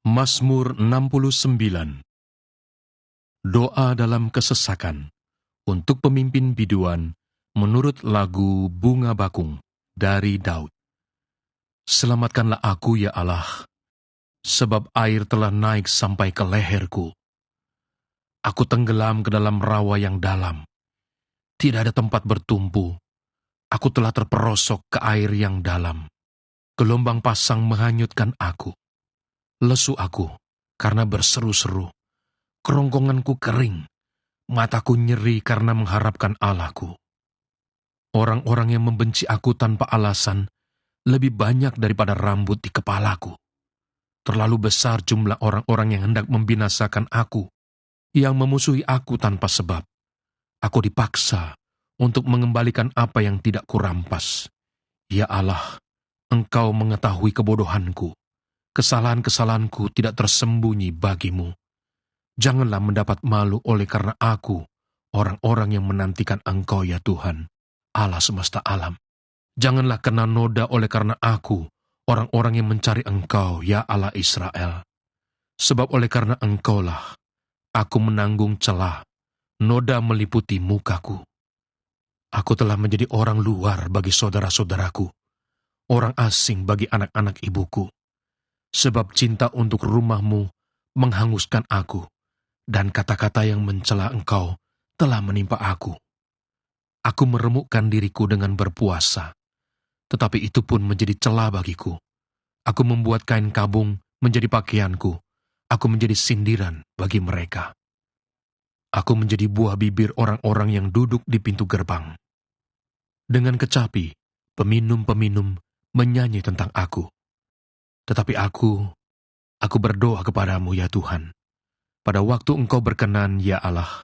Mazmur 69. Doa dalam kesesakan untuk pemimpin biduan menurut lagu Bunga Bakung dari Daud. Selamatkanlah aku, ya Allah, sebab air telah naik sampai ke leherku. Aku tenggelam ke dalam rawa yang dalam. Tidak ada tempat bertumpu. Aku telah terperosok ke air yang dalam. Gelombang pasang menghanyutkan aku. Lesu aku karena berseru-seru. Kerongkonganku kering. Mataku nyeri karena mengharapkan Allahku. Orang-orang yang membenci aku tanpa alasan lebih banyak daripada rambut di kepalaku. Terlalu besar jumlah orang-orang yang hendak membinasakan aku, yang memusuhi aku tanpa sebab. Aku dipaksa untuk mengembalikan apa yang tidak kurampas. Ya Allah, Engkau mengetahui kebodohanku. Kesalahan-kesalahanku tidak tersembunyi bagimu. Janganlah mendapat malu oleh karena aku, orang-orang yang menantikan Engkau, ya Tuhan, Allah semesta alam. Janganlah kena noda oleh karena aku, orang-orang yang mencari Engkau, ya Allah Israel. Sebab oleh karena Engkaulah, aku menanggung celah, noda meliputi mukaku. Aku telah menjadi orang luar bagi saudara-saudaraku, orang asing bagi anak-anak ibuku. Sebab cinta untuk rumah-Mu menghanguskan aku, dan kata-kata yang mencela Engkau telah menimpa aku. Aku meremukkan diriku dengan berpuasa, tetapi itu pun menjadi celah bagiku. Aku membuat kain kabung menjadi pakaianku. Aku menjadi sindiran bagi mereka. Aku menjadi buah bibir orang-orang yang duduk di pintu gerbang. Dengan kecapi, peminum-peminum menyanyi tentang aku. Tetapi aku berdoa kepadamu, ya Tuhan. Pada waktu Engkau berkenan, ya Allah,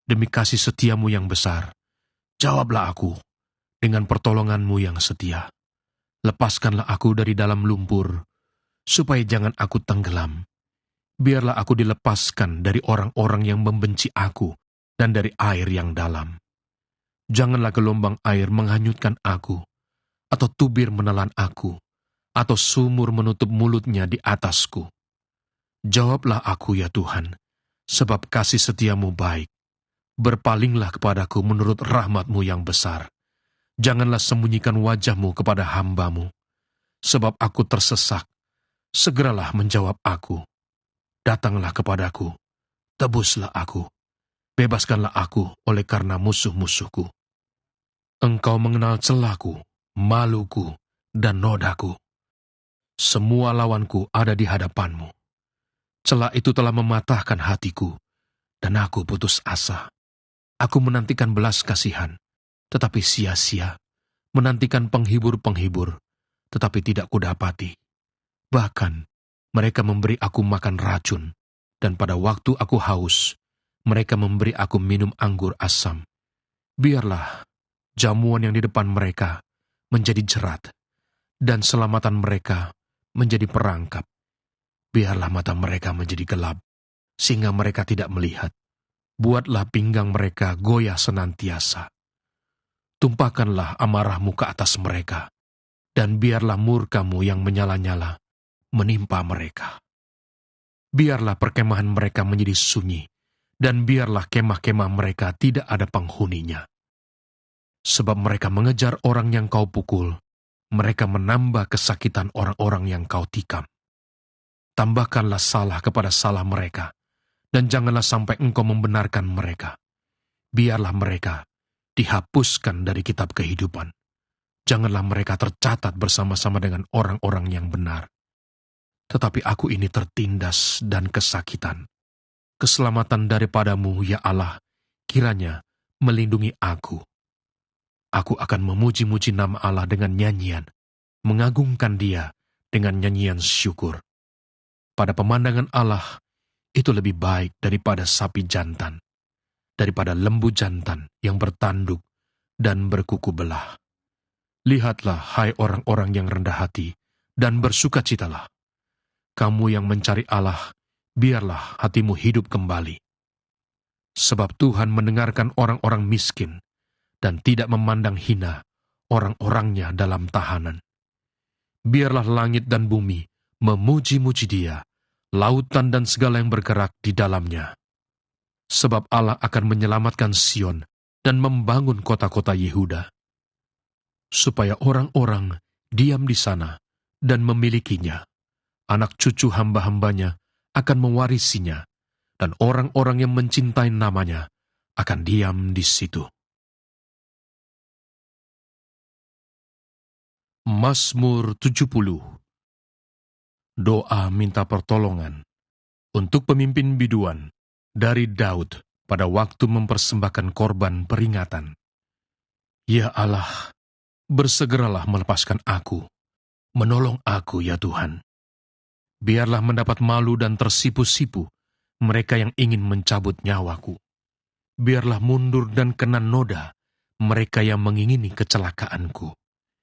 demi kasih setiamu yang besar, jawablah aku dengan pertolonganmu yang setia. Lepaskanlah aku dari dalam lumpur, supaya jangan aku tenggelam. Biarlah aku dilepaskan dari orang-orang yang membenci aku dan dari air yang dalam. Janganlah gelombang air menghanyutkan aku, atau tubir menelan aku, atau sumur menutup mulutnya di atasku. Jawablah aku, ya Tuhan, sebab kasih setiamu baik. Berpalinglah kepadaku menurut rahmat-Mu yang besar. Janganlah sembunyikan wajah-Mu kepada hamba-Mu. Sebab aku tersesak, segeralah menjawab aku. Datanglah kepadaku, tebuslah aku. Bebaskanlah aku oleh karena musuh-musuhku. Engkau mengenal celahku, maluku, dan nodaku. Semua lawanku ada di hadapan-Mu. Celah itu telah mematahkan hatiku, dan aku putus asa. Aku menantikan belas kasihan, tetapi sia-sia. Menantikan penghibur-penghibur, tetapi tidak kudapati. Bahkan, mereka memberi aku makan racun, dan pada waktu aku haus, mereka memberi aku minum anggur asam. Biarlah jamuan yang di depan mereka menjadi jerat, dan selamatan mereka menjadi perangkap. Biarlah mata mereka menjadi gelap, sehingga mereka tidak melihat. Buatlah pinggang mereka goyah senantiasa. Tumpahkanlah amarah-Mu ke atas mereka, dan biarlah murka-Mu yang menyala-nyala menimpa mereka. Biarlah perkemahan mereka menjadi sunyi, dan biarlah kemah-kemah mereka tidak ada penghuninya. Sebab mereka mengejar orang yang Kau pukul, mereka menambah kesakitan orang-orang yang Kau tikam. Tambahkanlah salah kepada salah mereka, dan janganlah sampai Engkau membenarkan mereka. Biarlah mereka dihapuskan dari kitab kehidupan. Janganlah mereka tercatat bersama-sama dengan orang-orang yang benar. Tetapi aku ini tertindas dan kesakitan. Keselamatan daripada-Mu, ya Allah, kiranya melindungi aku. Aku akan memuji-muji nama Allah dengan nyanyian, mengagungkan Dia dengan nyanyian syukur. Pada pemandangan Allah, itu lebih baik daripada sapi jantan, daripada lembu jantan yang bertanduk dan berkuku belah. Lihatlah, hai orang-orang yang rendah hati, dan bersukacitalah. Kamu yang mencari Allah, biarlah hatimu hidup kembali. Sebab Tuhan mendengarkan orang-orang miskin, dan tidak memandang hina orang-orangnya dalam tahanan. Biarlah langit dan bumi memuji-muji Dia, lautan dan segala yang bergerak di dalamnya. Sebab Allah akan menyelamatkan Sion dan membangun kota-kota Yehuda, supaya orang-orang diam di sana dan memilikinya. Anak cucu hamba-hambanya akan mewarisinya, dan orang-orang yang mencintai namanya akan diam di situ. Mazmur 70. Doa minta pertolongan untuk pemimpin biduan dari Daud pada waktu mempersembahkan korban peringatan. Ya Allah, bersegeralah melepaskan aku, menolong aku ya Tuhan. Biarlah mendapat malu dan tersipu-sipu mereka yang ingin mencabut nyawaku. Biarlah mundur dan kena noda mereka yang mengingini kecelakaanku.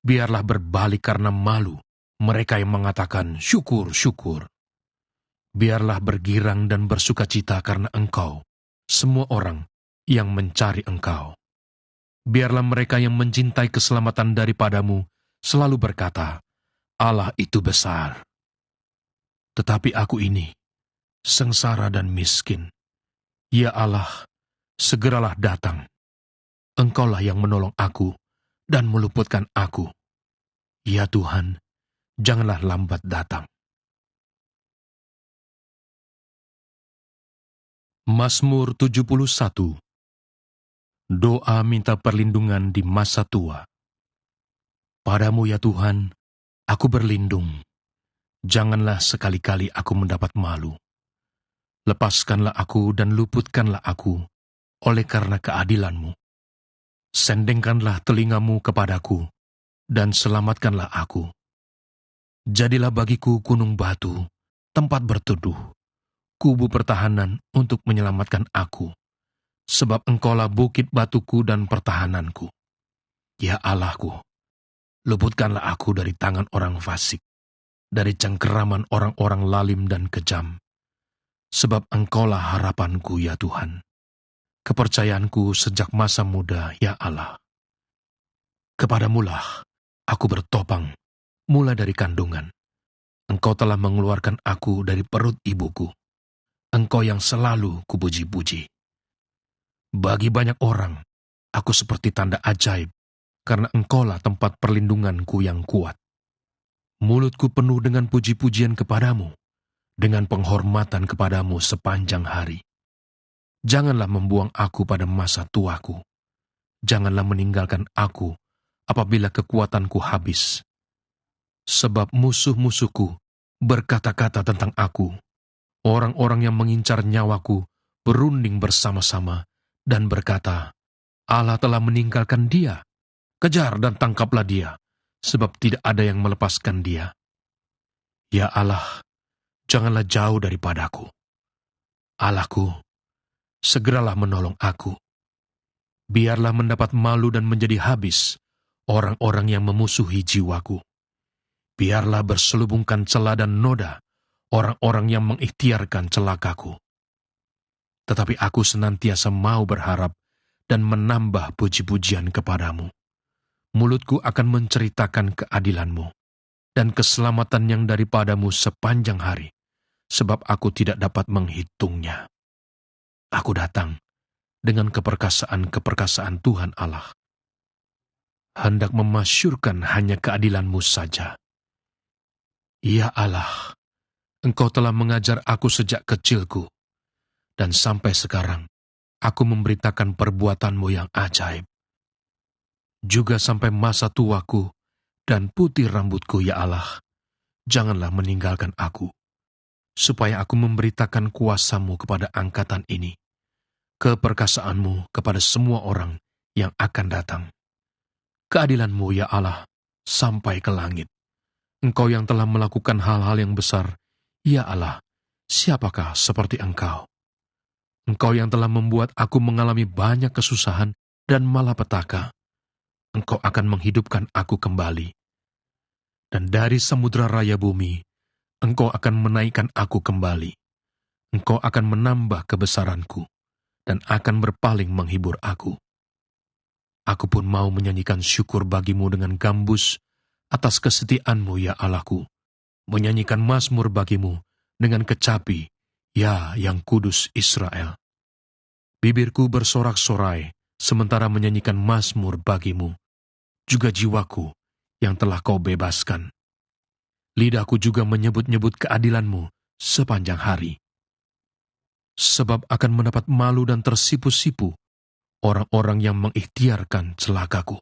Biarlah berbalik karena malu mereka yang mengatakan syukur, syukur. Biarlah bergirang dan bersukacita karena Engkau, semua orang yang mencari Engkau. Biarlah mereka yang mencintai keselamatan daripadamu selalu berkata, Allah itu besar. Tetapi aku ini, sengsara dan miskin. Ya Allah, segeralah datang. Engkaulah yang menolong aku dan meluputkan aku. Ya Tuhan, janganlah lambat datang. Mazmur 71. Doa minta perlindungan di masa tua. Padamu ya Tuhan, aku berlindung. Janganlah sekali-kali aku mendapat malu. Lepaskanlah aku dan luputkanlah aku oleh karena keadilan-Mu. Sendengkanlah telingamu kepadaku, dan selamatkanlah aku. Jadilah bagiku gunung batu, tempat berteduh, kubu pertahanan untuk menyelamatkan aku, sebab Engkaulah bukit batuku dan pertahananku. Ya Allahku, luputkanlah aku dari tangan orang fasik, dari cengkeraman orang-orang lalim dan kejam, sebab Engkaulah harapanku ya Tuhan, kepercayaanku sejak masa muda ya Allah. Kepadamulah aku bertopang, mulai dari kandungan. Engkau telah mengeluarkan aku dari perut ibuku. Engkau yang selalu kupuji-puji. Bagi banyak orang, aku seperti tanda ajaib, karena Engkaulah tempat perlindunganku yang kuat. Mulutku penuh dengan puji-pujian kepadamu, dengan penghormatan kepadamu sepanjang hari. Janganlah membuang aku pada masa tuaku. Janganlah meninggalkan aku apabila kekuatanku habis. Sebab musuh-musuhku berkata-kata tentang aku. Orang-orang yang mengincar nyawaku berunding bersama-sama dan berkata, Allah telah meninggalkan dia. Kejar dan tangkaplah dia, sebab tidak ada yang melepaskan dia. Ya Allah, janganlah jauh daripadaku. Allahku, segeralah menolong aku. Biarlah mendapat malu dan menjadi habis orang-orang yang memusuhi jiwaku. Biarlah berselubungkan celah dan noda orang-orang yang mengikhtiarkan celakaku. Tetapi aku senantiasa mau berharap dan menambah puji-pujian kepadamu. Mulutku akan menceritakan keadilan-Mu dan keselamatan yang daripadamu sepanjang hari, sebab aku tidak dapat menghitungnya. Aku datang dengan keperkasaan-keperkasaan Tuhan Allah, hendak memasyurkan hanya keadilan-Mu saja. Ya Allah, Engkau telah mengajar aku sejak kecilku, dan sampai sekarang aku memberitakan perbuatan-Mu yang ajaib. Juga sampai masa tuaku dan putih rambutku, ya Allah, janganlah meninggalkan aku, supaya aku memberitakan kuasa-Mu kepada angkatan ini, keperkasaan-Mu kepada semua orang yang akan datang. Keadilan-Mu, ya Allah, sampai ke langit. Engkau yang telah melakukan hal-hal yang besar, ya Allah, siapakah seperti Engkau? Engkau yang telah membuat aku mengalami banyak kesusahan dan malapetaka. Engkau akan menghidupkan aku kembali. Dan dari samudera raya bumi, Engkau akan menaikkan aku kembali. Engkau akan menambah kebesaranku, dan akan berpaling menghibur aku. Aku pun mau menyanyikan syukur bagimu dengan gambus atas kesetiaan-Mu, ya Allahku, menyanyikan mazmur bagimu dengan kecapi, ya yang kudus Israel. Bibirku bersorak-sorai, sementara menyanyikan mazmur bagimu, juga jiwaku yang telah kau bebaskan. Lidahku juga menyebut-nyebut keadilanmu sepanjang hari. Sebab akan mendapat malu dan tersipu-sipu orang-orang yang mengikhtiarkan celakaku.